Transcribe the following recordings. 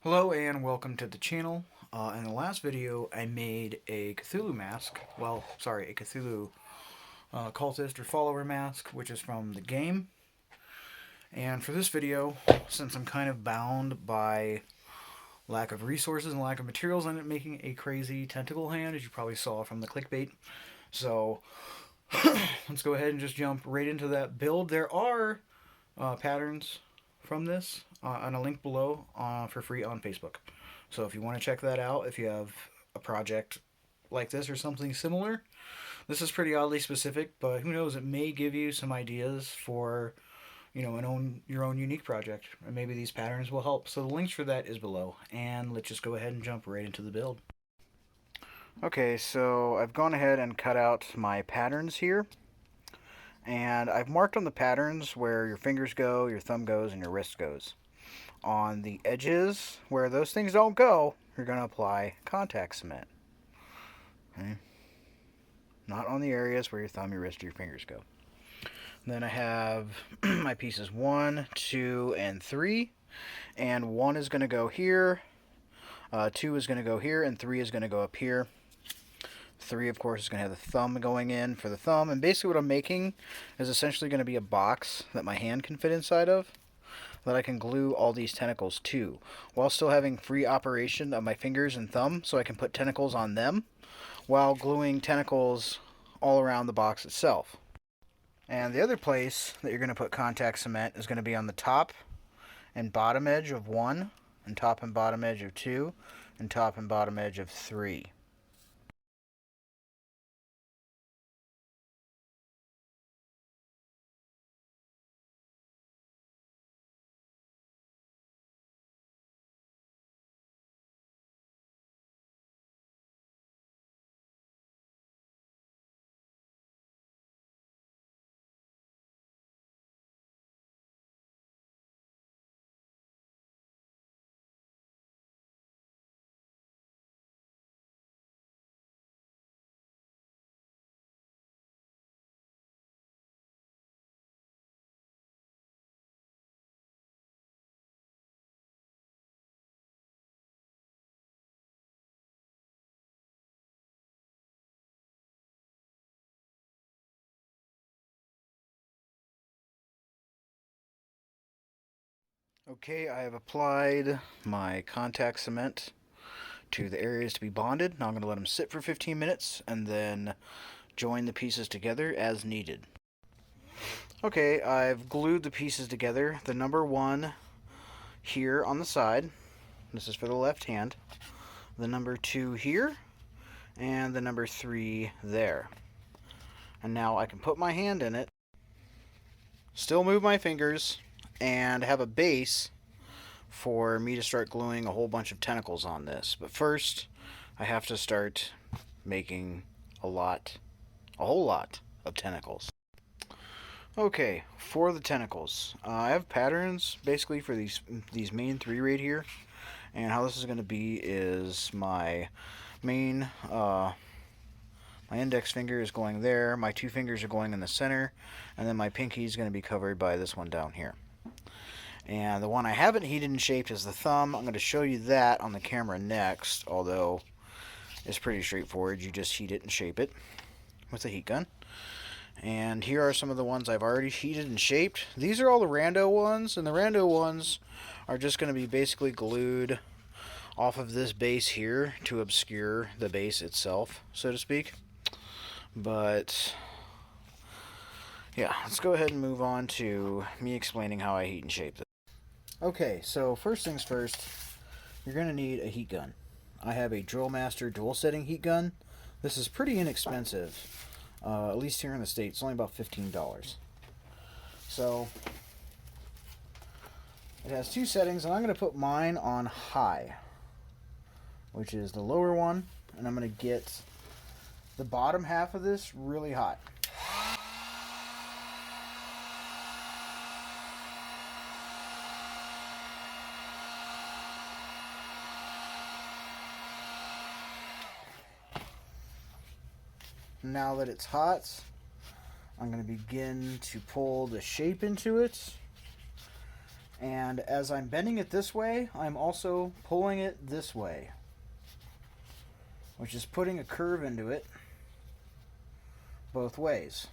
Hello and welcome to the channel. In the last video, I made a Cthulhu mask. Well, sorry, a Cthulhu cultist or follower mask, which is from the game. And for this video, since I'm kind of bound by lack of resources and lack of materials, I ended up making a crazy tentacle hand, as you probably saw from the clickbait. So let's go ahead and just jump right into that build. There are patterns from this on a link below for free on Facebook. So if you want to check that out, if you have a project like this or something similar, this is pretty oddly specific, but who knows? It may give you some ideas for your own unique project, and maybe these patterns will help. So the links for that is below, and let's just go ahead and jump right into the build. Okay, so I've gone ahead and cut out my patterns here. And I've marked on the patterns where your fingers go, your thumb goes, and your wrist goes. On the edges, where those things don't go, you're going to apply contact cement. Okay? Not on the areas where your thumb, your wrist, or your fingers go. Then I have my pieces 1, 2, and 3. And 1 is going to go here, 2 is going to go here, and 3 is going to go up here. 3, of course, is going to have the thumb going in for the thumb. And basically what I'm making is essentially going to be a box that my hand can fit inside of that I can glue all these tentacles to, while still having free operation of my fingers and thumb, so I can put tentacles on them while gluing tentacles all around the box itself. And the other place that you're going to put contact cement is going to be on the top and bottom edge of 1, and top and bottom edge of 2, and top and bottom edge of 3. Okay, I have applied my contact cement to the areas to be bonded. Now I'm going to let them sit for 15 minutes and then join the pieces together as needed. Okay, I've glued the pieces together. The number 1 here on the side, this is for the left hand, the number 2 here, and the number 3 there. And now I can put my hand in it, still move my fingers, and have a base for me to start gluing a whole bunch of tentacles on this. But first, I have to start making a whole lot of tentacles. Okay, for the tentacles, I have patterns basically for these main 3 right here, and how this is going to be is my main my index finger is going there, my 2 fingers are going in the center, and then my pinky is going to be covered by this one down here. And the one I haven't heated and shaped is the thumb. I'm going to show you that on the camera next, although it's pretty straightforward. You just heat it and shape it with a heat gun. And here are some of the ones I've already heated and shaped. These are all the rando ones, and the rando ones are just going to be basically glued off of this base here to obscure the base itself, so to speak. But yeah, let's go ahead and move on to me explaining how I heat and shape this. Okay, so first things first, you're going to need a heat gun. I have a Drill Master dual setting heat gun. This is pretty inexpensive, at least here in the States. It's only about $15. So it has 2 settings, and I'm going to put mine on high, which is the lower one, and I'm going to get the bottom half of this really hot. Now that it's hot, I'm going to begin to pull the shape into it. And as I'm bending it this way, I'm also pulling it this way, which is putting a curve into it both ways.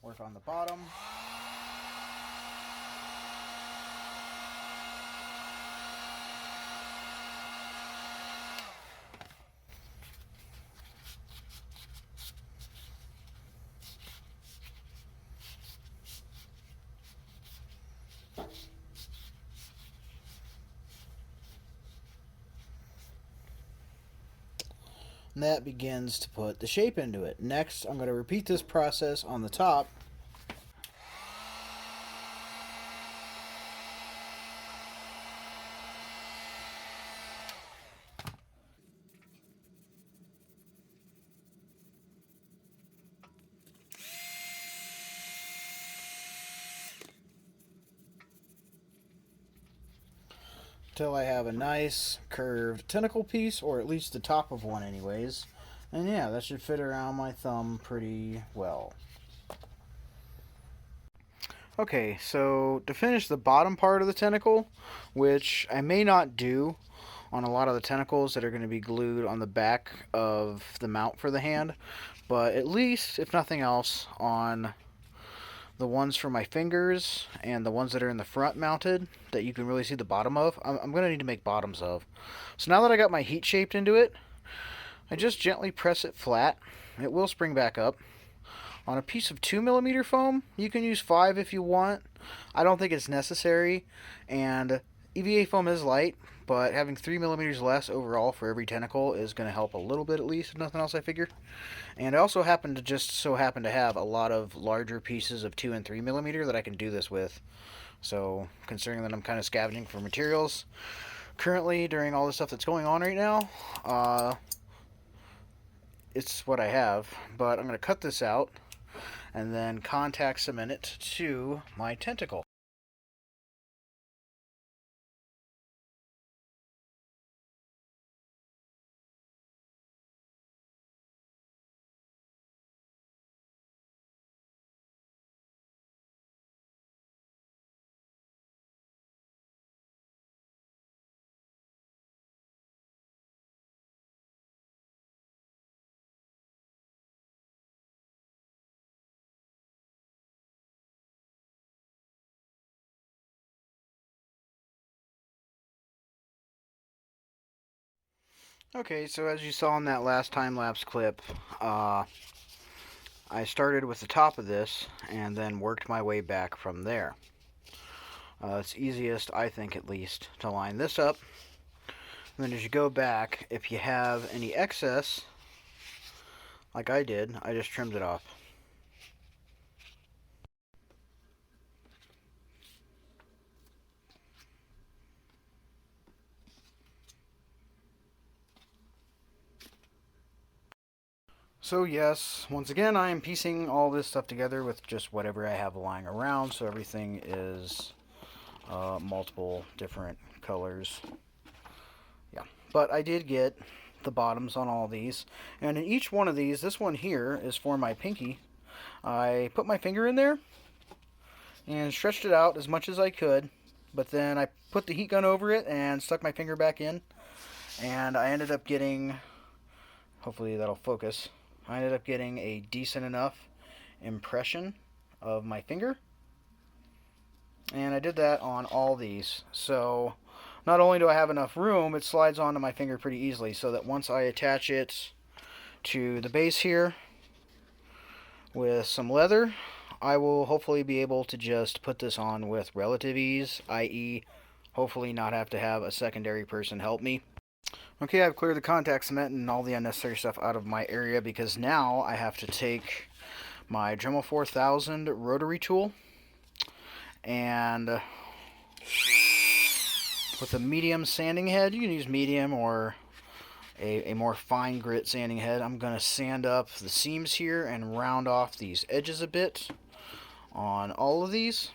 Work on the bottom. And that begins to put the shape into it. Next, I'm going to repeat this process on the top. Until I have a nice curved tentacle piece, or at least the top of one anyways. And yeah, that should fit around my thumb pretty well. Okay, so to finish the bottom part of the tentacle, which I may not do on a lot of the tentacles that are going to be glued on the back of the mount for the hand, but at least, if nothing else, on the ones for my fingers and the ones that are in the front mounted that you can really see the bottom of, I'm going to need to make bottoms of. So now that I got my heat shaped into it, I just gently press it flat. It will spring back up. On a piece of 2mm foam, you can use 5 if you want. I don't think it's necessary, and EVA foam is light, but having 3mm less overall for every tentacle is going to help a little bit at least, if nothing else I figure. And I also happen to have a lot of larger pieces of 2 and 3mm that I can do this with. So, considering that I'm kind of scavenging for materials currently during all the stuff that's going on right now, it's what I have. But I'm going to cut this out and then contact cement it to my tentacle. Okay, so as you saw in that last time-lapse clip, I started with the top of this and then worked my way back from there. It's easiest, I think at least, to line this up. And then as you go back, if you have any excess, like I did, I just trimmed it off. So yes, once again, I am piecing all this stuff together with just whatever I have lying around, so everything is multiple different colors. Yeah, but I did get the bottoms on all these, and in each one of these, this one here is for my pinky. I put my finger in there and stretched it out as much as I could, but then I put the heat gun over it and stuck my finger back in, and I ended up getting, hopefully that'll focus, I ended up getting a decent enough impression of my finger. And I did that on all these. So not only do I have enough room, it slides onto my finger pretty easily, so that once I attach it to the base here with some leather, I will hopefully be able to just put this on with relative ease, i.e. hopefully not have to have a secondary person help me. Okay, I've cleared the contact cement and all the unnecessary stuff out of my area, because now I have to take my Dremel 4000 rotary tool and with a medium sanding head, you can use medium or a more fine grit sanding head, I'm going to sand up the seams here and round off these edges a bit on all of these.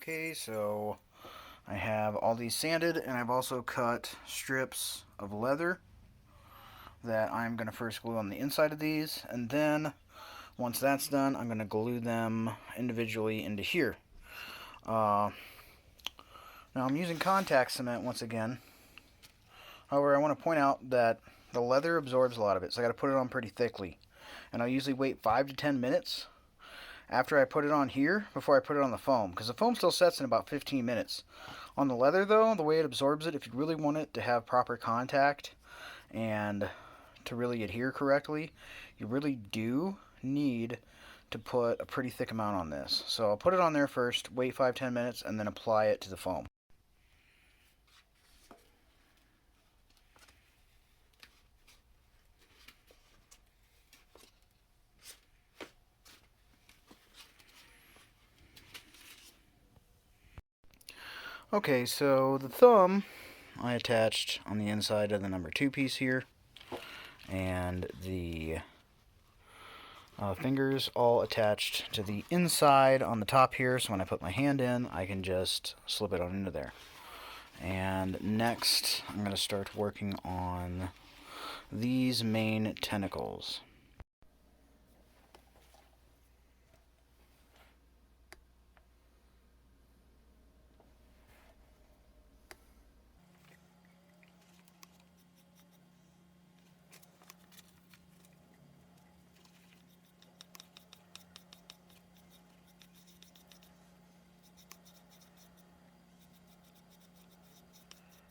Okay, so I have all these sanded, and I've also cut strips of leather that I'm going to first glue on the inside of these, and then once that's done, I'm going to glue them individually into here. Now I'm using contact cement once again. However, I want to point out that the leather absorbs a lot of it, so I got to put it on pretty thickly. And I'll usually wait 5 to 10 minutes after I put it on here before I put it on the foam, because the foam still sets in about 15 minutes. On the leather though, the way it absorbs it, if you really want it to have proper contact and to really adhere correctly, you really do need to put a pretty thick amount on this. So I'll put it on there first, wait 5-10 minutes, and then apply it to the foam. Okay, so the thumb I attached on the inside of the number 2 piece here, and the fingers all attached to the inside on the top here, so when I put my hand in, I can just slip it on into there. And next, I'm going to start working on these main tentacles.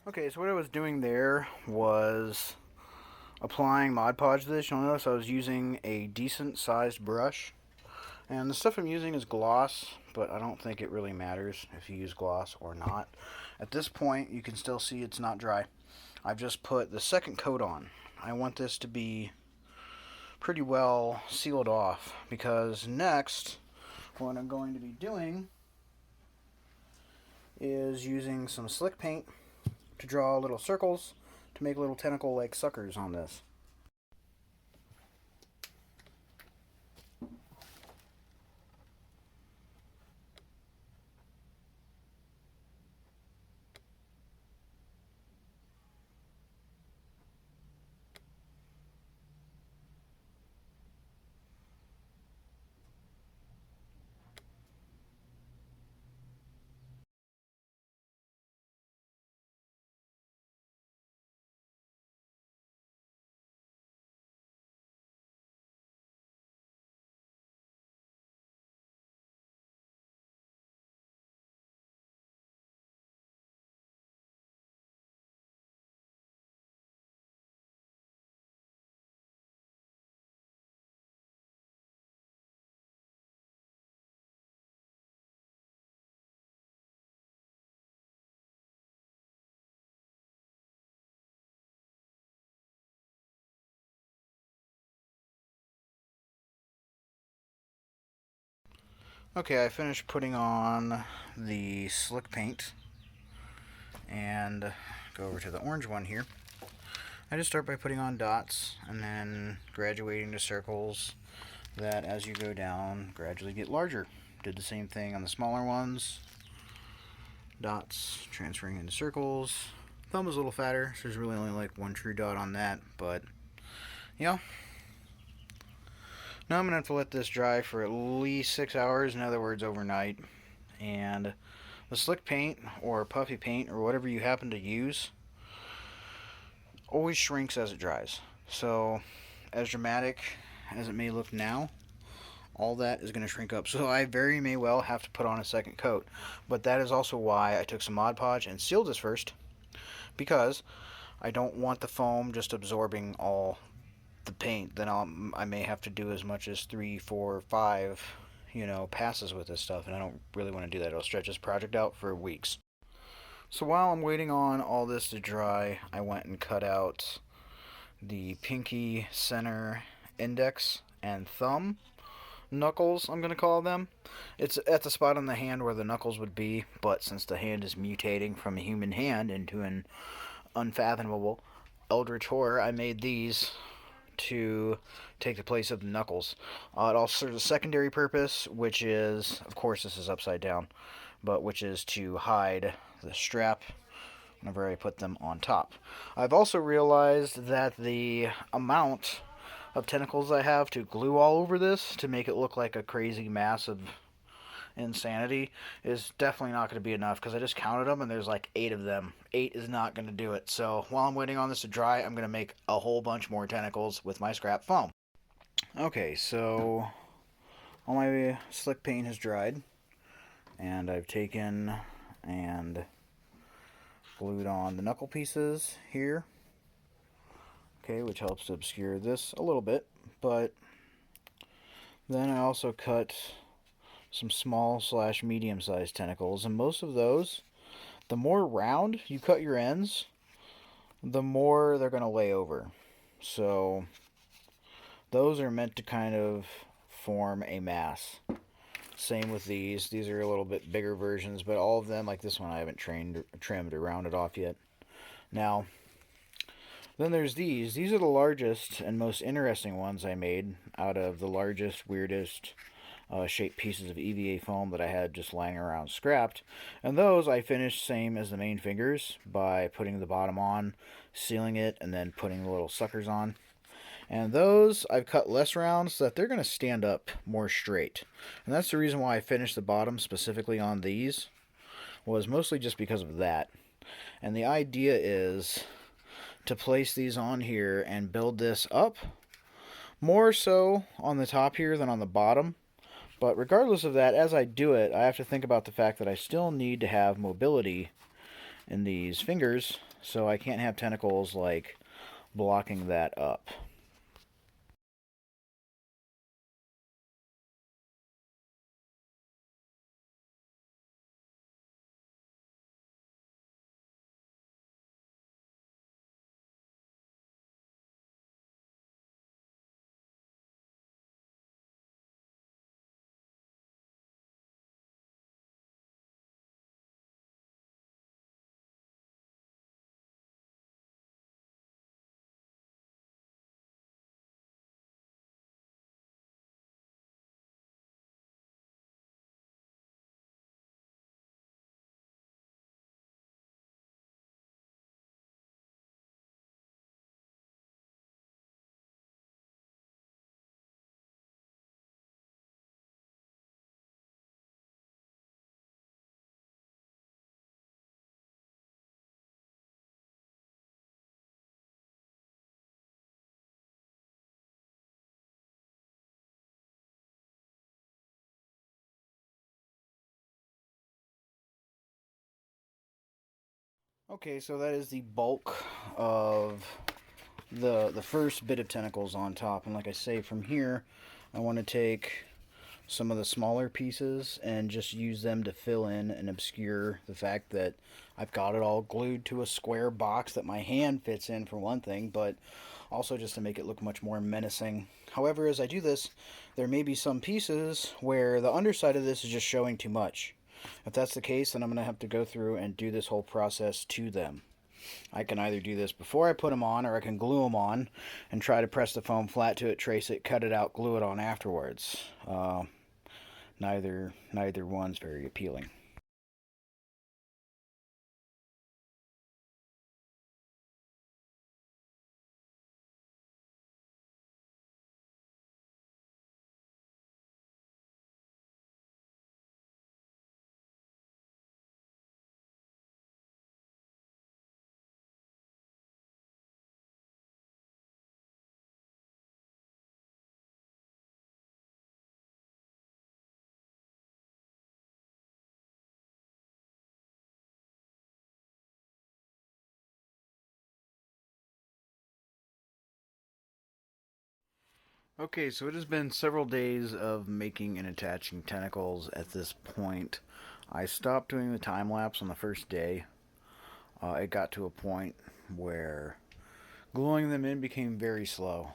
Okay, so what I was doing there was applying Mod Podge to this. You'll notice I was using a decent sized brush. And the stuff I'm using is gloss, but I don't think it really matters if you use gloss or not. At this point, you can still see it's not dry. I've just put the second coat on. I want this to be pretty well sealed off, because next, what I'm going to be doing is using some slick paint to draw little circles to make little tentacle-like suckers on this. Okay, I finished putting on the slick paint, and go over to the orange one here. I just start by putting on dots and then graduating to circles that, as you go down, gradually get larger. Did the same thing on the smaller ones. Dots transferring into circles. Thumb is a little fatter, so there's really only like one true dot on that, but yeah. Now I'm going to have to let this dry for at least 6 hours, in other words, overnight. And the slick paint or puffy paint or whatever you happen to use always shrinks as it dries. So, as dramatic as it may look now, all that is going to shrink up. So I very may well have to put on a second coat. But that is also why I took some Mod Podge and sealed this first, because I don't want the foam just absorbing all the paint. Then I may have to do as much as 3, 4, 5, passes with this stuff, and I don't really want to do that. It'll stretch this project out for weeks. So while I'm waiting on all this to dry, I went and cut out the pinky, center, index, and thumb knuckles, I'm going to call them. It's at the spot on the hand where the knuckles would be, but since the hand is mutating from a human hand into an unfathomable eldritch horror, I made these to take the place of the knuckles. It also serves a secondary purpose, which is, of course this is upside down, but which is to hide the strap whenever I put them on top. I've also realized that the amount of tentacles I have to glue all over this to make it look like a crazy mass of insanity is definitely not going to be enough, because I just counted them and there's like 8 of them. 8 is not going to do it. So while I'm waiting on this to dry, I'm going to make a whole bunch more tentacles with my scrap foam. Okay, so all my slick paint has dried, and I've taken and glued on the knuckle pieces here, okay, which helps to obscure this a little bit. But then I also cut some small / medium-sized tentacles, and most of those, the more round you cut your ends, the more they're going to lay over. So those are meant to kind of form a mass. Same with these. These are a little bit bigger versions, but all of them, like this one, I haven't trimmed or rounded off yet. Now, then there's these. These are the largest and most interesting ones I made out of the largest, weirdest shaped pieces of EVA foam that I had just lying around scrapped. And those I finished same as the main fingers by putting the bottom on, sealing it, and then putting the little suckers on. And those I've cut less round so that they're going to stand up more straight. And that's the reason why I finished the bottom specifically on these, was mostly just because of that. And the idea is to place these on here and build this up, more so on the top here than on the bottom. But regardless of that, as I do it, I have to think about the fact that I still need to have mobility in these fingers, so I can't have tentacles like blocking that up. Okay, so that is the bulk of the first bit of tentacles on top. And like I say, from here, I want to take some of the smaller pieces and just use them to fill in and obscure the fact that I've got it all glued to a square box that my hand fits in, for one thing, but also just to make it look much more menacing. However, as I do this, there may be some pieces where the underside of this is just showing too much. If that's the case, then I'm going to have to go through and do this whole process to them. I can either do this before I put them on, or I can glue them on and try to press the foam flat to it, trace it, cut it out, glue it on afterwards. Neither one's very appealing. Okay, so it has been several days of making and attaching tentacles at this point. I stopped doing the time lapse on the first day. It got to a point where gluing them in became very slow.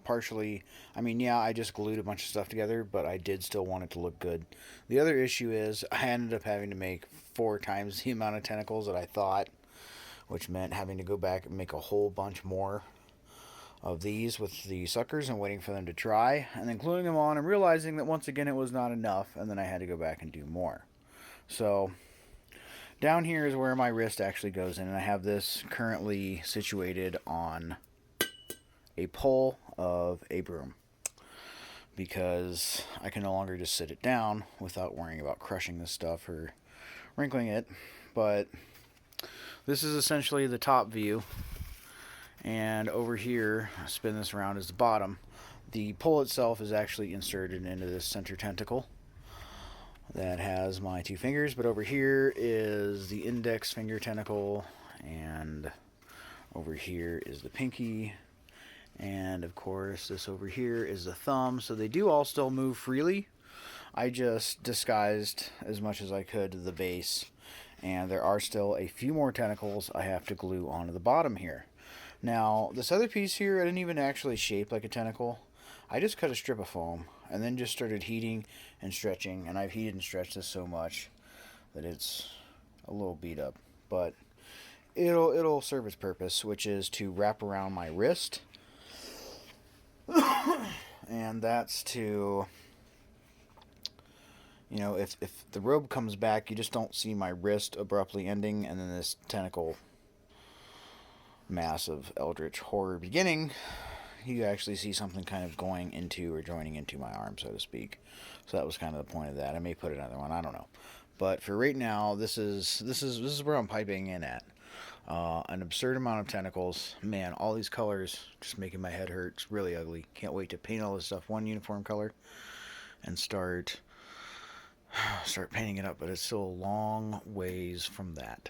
Partially, I mean, yeah, I just glued a bunch of stuff together, but I did still want it to look good. The other issue is I ended up having to make 4 times the amount of tentacles that I thought, which meant having to go back and make a whole bunch more. of these with the suckers and waiting for them to dry, and then gluing them on and realizing that once again it was not enough, and then I had to go back and do more. So down here is where my wrist actually goes in, and I have this currently situated on a pole of a broom because I can no longer just sit it down without worrying about crushing this stuff or wrinkling it. But this is essentially the top view, and over here, I'll spin this around, is the bottom. The pole itself is actually inserted into this center tentacle that has my two fingers, but over here is the index finger tentacle, and over here is the pinky, and of course this over here is the thumb. So they do all still move freely. I just disguised as much as I could the base, and there are still a few more tentacles I have to glue onto the bottom here. Now this other piece here, I didn't even actually shape like a tentacle. I just cut a strip of foam and then just started heating and stretching, and I've heated and stretched this so much that it's a little beat up, but it'll serve its purpose, which is to wrap around my wrist. And that's to, you know, if the robe comes back, you just don't see my wrist abruptly ending and then this tentacle mass of eldritch horror beginning. You actually see something kind of going into or joining into my arm, so to speak. So that was kind of the point of that. I may put another one, I don't know. But for right now, this is where I'm piping in at. An absurd amount of tentacles. Man, all these colors just making my head hurt. It's really ugly. Can't wait to paint all this stuff one uniform color and start painting it up, but it's still a long ways from that.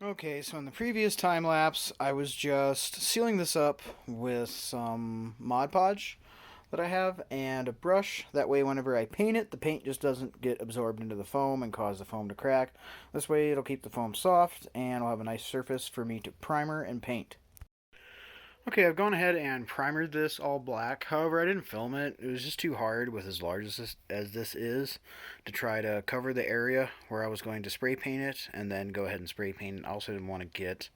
Okay, so in the previous time lapse, I was just sealing this up with some Mod Podge that I have and a brush. That way, whenever I paint it, the paint just doesn't get absorbed into the foam and cause the foam to crack. This way, it'll keep the foam soft and I'll have a nice surface for me to primer and paint. Okay, I've gone ahead and primered this all black. However, I didn't film it. It was just too hard with as large as this is to try to cover the area where I was going to spray paint it and then go ahead and spray paint it. I also didn't want to get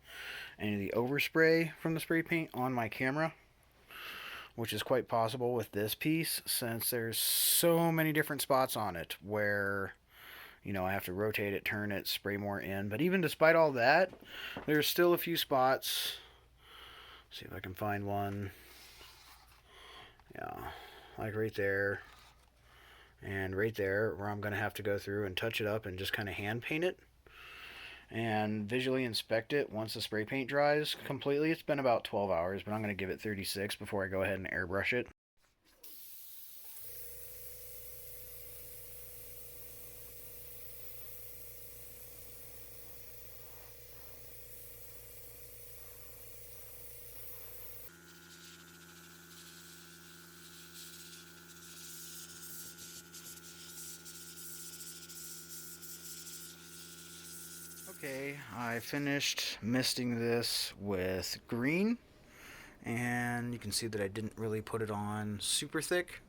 any of the overspray from the spray paint on my camera, which is quite possible with this piece since there's so many different spots on it where, you know, I have to rotate it, turn it, spray more in. But even despite all that, there's still a few spots. See if I can find one. Yeah, like right there and right there where I'm going to have to go through and touch it up and just kind of hand paint it and visually inspect it once the spray paint dries completely. It's been about 12 hours, but I'm going to give it 36 before I go ahead and airbrush it. Okay, I finished misting this with green, and you can see that I didn't really put it on super thick.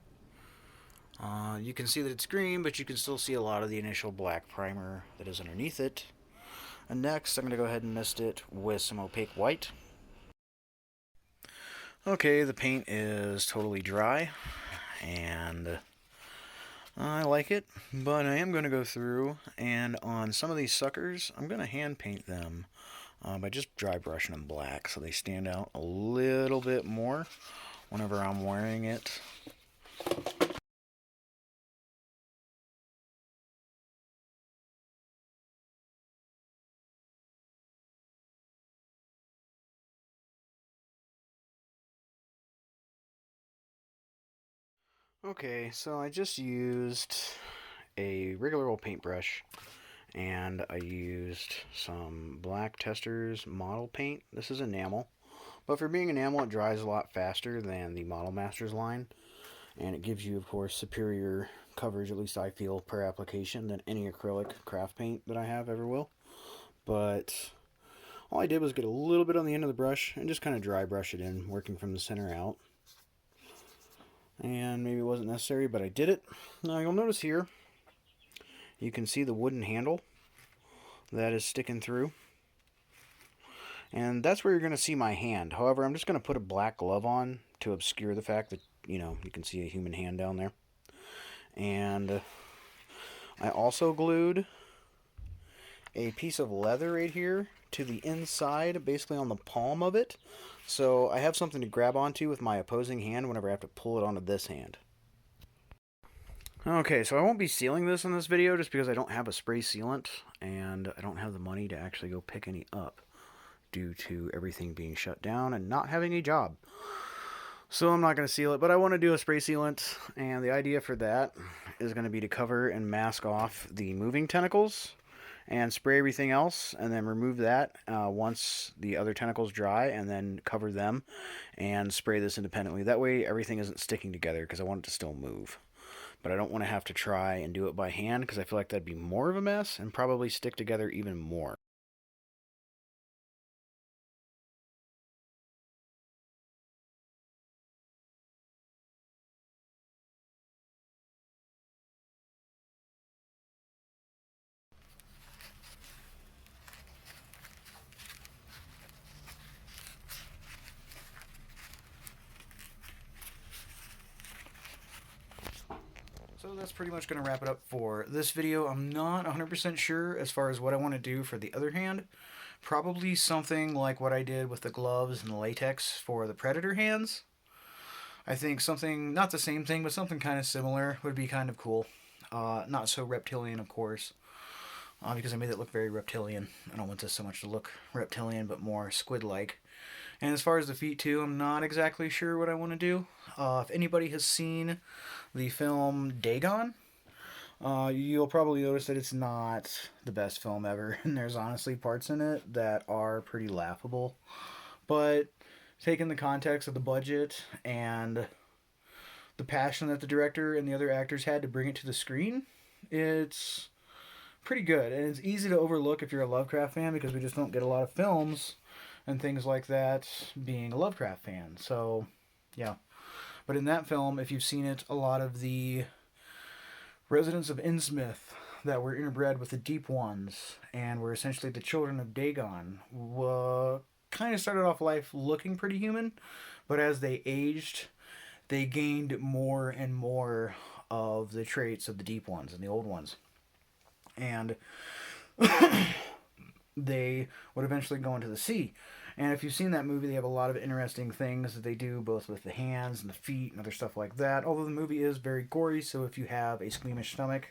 You can see that it's green, but you can still see a lot of the initial black primer that is underneath it. And next, I'm going to go ahead and mist it with some opaque white. Okay, the paint is totally dry, and I like it, but I am going to go through, and on some of these suckers, I'm going to hand paint them by just dry brushing them black so they stand out a little bit more whenever I'm wearing it. Okay, so I just used a regular old paintbrush, and I used some Black Testers model paint. This is enamel, but for being enamel, it dries a lot faster than the Model Masters line, and it gives you, of course, superior coverage, at least I feel, per application than any acrylic craft paint that I have ever will. But all I did was get a little bit on the end of the brush and just kind of dry brush it in, working from the center out. And maybe it wasn't necessary, but I did it. Now you'll notice here, you can see the wooden handle that is sticking through. And that's where you're going to see my hand. However, I'm just going to put a black glove on to obscure the fact that, you can see a human hand down there. And I also glued a piece of leather right here to the inside, basically on the palm of it. So I have something to grab onto with my opposing hand whenever I have to pull it onto this hand. Okay, so I won't be sealing this in this video just because I don't have a spray sealant and I don't have the money to actually go pick any up due to everything being shut down and not having a job. So I'm not going to seal it, but I want to do a spray sealant, and the idea for that is going to be to cover and mask off the moving tentacles and spray everything else, and then remove that once the other tentacles dry, and then cover them and spray this independently. That way everything isn't sticking together, because I want it to still move. But I don't want to have to try and do it by hand, because I feel like that'd be more of a mess and probably stick together even more. So that's pretty much going to wrap it up for this video. I'm not 100% sure as far as what I want to do for the other hand. Probably something like what I did with the gloves and the latex for the Predator hands. I think something, not the same thing, but something kind of similar would be kind of cool. Not so reptilian, of course, because I made it look very reptilian. I don't want this so much to look reptilian, but more squid-like. And as far as the feet too, I'm not exactly sure what I want to do. If anybody has seen the film Dagon, you'll probably notice that it's not the best film ever, and there's honestly parts in it that are pretty laughable. But taking the context of the budget and the passion that the director and the other actors had to bring it to the screen, it's pretty good. And it's easy to overlook if you're a Lovecraft fan, because we just don't get a lot of films and things like that being a Lovecraft fan. So, yeah. But in that film, if you've seen it, a lot of the residents of Innsmouth that were interbred with the Deep Ones and were essentially the children of Dagon kind of started off life looking pretty human, but as they aged, they gained more and more of the traits of the Deep Ones and the Old Ones. And they would eventually go into the sea. And if you've seen that movie, they have a lot of interesting things that they do, both with the hands and the feet and other stuff like that. Although the movie is very gory, so if you have a squeamish stomach,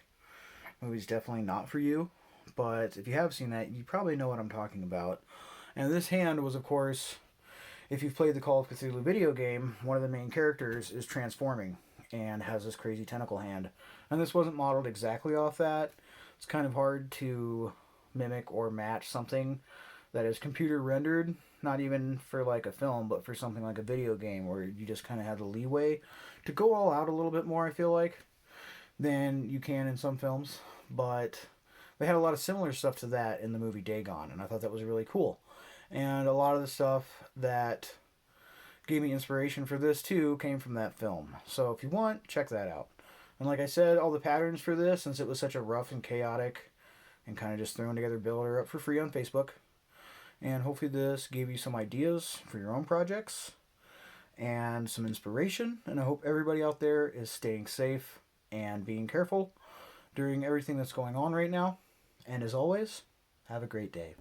the movie's definitely not for you. But if you have seen that, you probably know what I'm talking about. And this hand was, of course, if you've played the Call of Cthulhu video game, one of the main characters is transforming and has this crazy tentacle hand. And this wasn't modeled exactly off that. It's kind of hard to mimic or match something that is computer rendered, not even for like a film, but for something like a video game where you just kind of have the leeway to go all out a little bit more, I feel like, than you can in some films. But they had a lot of similar stuff to that in the movie Dagon, and I thought that was really cool. And a lot of the stuff that gave me inspiration for this too came from that film. So if you want, check that out. And like I said, all the patterns for this, since it was such a rough and chaotic and kind of just thrown together build, are up for free on Facebook. And hopefully this gave you some ideas for your own projects and some inspiration. And I hope everybody out there is staying safe and being careful during everything that's going on right now. And as always, have a great day.